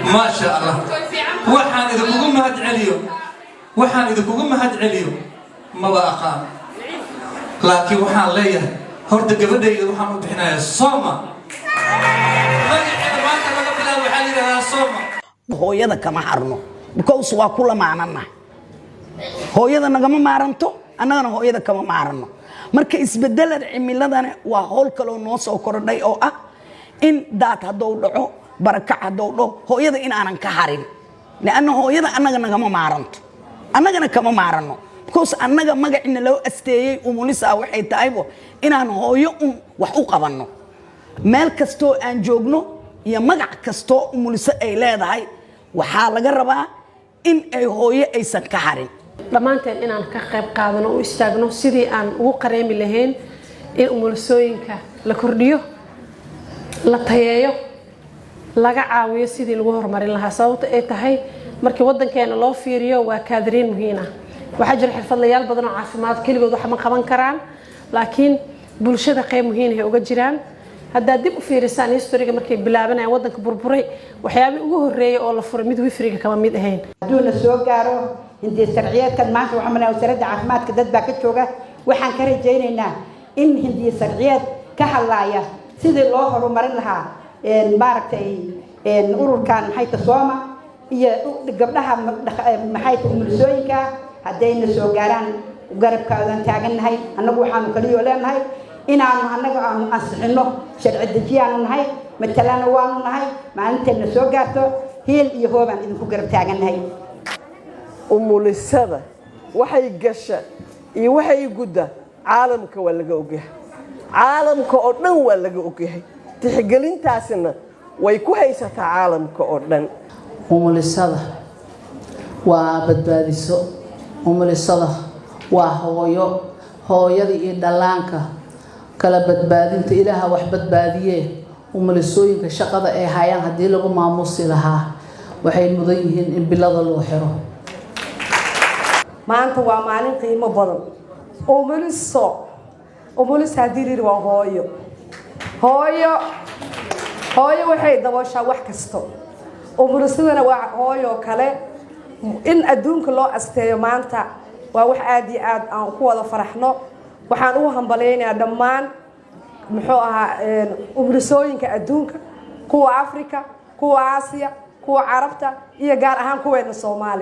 ما شاء الله waxaan idinku mahad celiyo ma baaqaan laakiin waxaan leeyahay horta gabadhayda waxaan u bixinayaa Soma magaceeda maanta laga bilaabo waxa la yiraahdaa Soma hooyada kama harno because waa kula maanana hooyada nagama maaranto annagana hooyada kama maaranno marka isbedelada cimiladana waa howl kale oo noo soo kordhay oo ah in daad hadoo dhaco baraka hadoo dhaco hooyada in aanan ka harin لأنه hooyada annaga nagama maaranto annagana kama maaranno because annaga magacina loo asteeyay umulisa waxay tahay inaan hooyo wax u qabanno meel kasto aan joogno iyo magac kasto umulisa ay leedahay waxa laga rabaa in ay hooyo aysan ka harin dhamaanteen inaan ka qayb qaadano oo istaagno sidii aan ugu qareemi lahayn in umulisooyinka la kordhiyo la tayeeyo laga caawiyo sidii lagu horumarin lahaa sababta ay tahay markii wadankeena loo fiiriyo waa kaadiriin muhiim ah waxa jira xirfadlayaal badan oo caafimaad kaligood wax ma qaban karaan laakiin bulshada qayb muhiim ah uga jiraan hadda dib u fiirisaan historiga markay bilaabanayaan wadanka burburay waxyaabo ugu horeeyay oo la furay mid wifriga kama mid ahayn hadduu soo gaaro hindii sharciyeedkan maanta waxa manaa wasaaradda caafimaadka dad baa ka jooga waxaan ka rajaynaynaa in hindii sharciyeed ka hadlaaya sidii loo horumarin lahaa maaragtay ururkan maxay Soma iyo gabdhaha maxay umulisooyinka hadayna soo gaaraan garabkaadan taaganahay annagu waxaan kaliyo leenahay inaan annaga aan ansixino sharci dejiyaan nahay matalana waan nahay maalinteena soo gaarto heel iyo hoobaan idinku garab taaganahay umulisada waxay gasha iyo waxay gudda caalamka waa laga ogyahay caalamka oo dhan waa laga ogyahay tixgelintaasina way ku haysataa caalamka oo dhan umulisada waa badbaadiso umulisada waa hooyada iyo dhalaanka kala badbaadinta ilaaha wax badbaadiye umulisooyinka shaqada ay hayaan hadii lagu maamusi lahaa waxay mudan yihiin in bilada loo xiro maanta waa maalin qiimo badan umulis hadii waa hooyo waxay dabooshaa wax kasto umulisadana waa hooyo kale in adduunka loo asteeyo maanta waa wax aad iyo aad aan ku wada faraxno waxaan u hambaleynayaa dhammaan muxuu ahaa umulisooyinka adduunka kuwa Afrika kuwa Aasiya kuwa Carabta iyo gaar ahaan kuweena Soomaaliya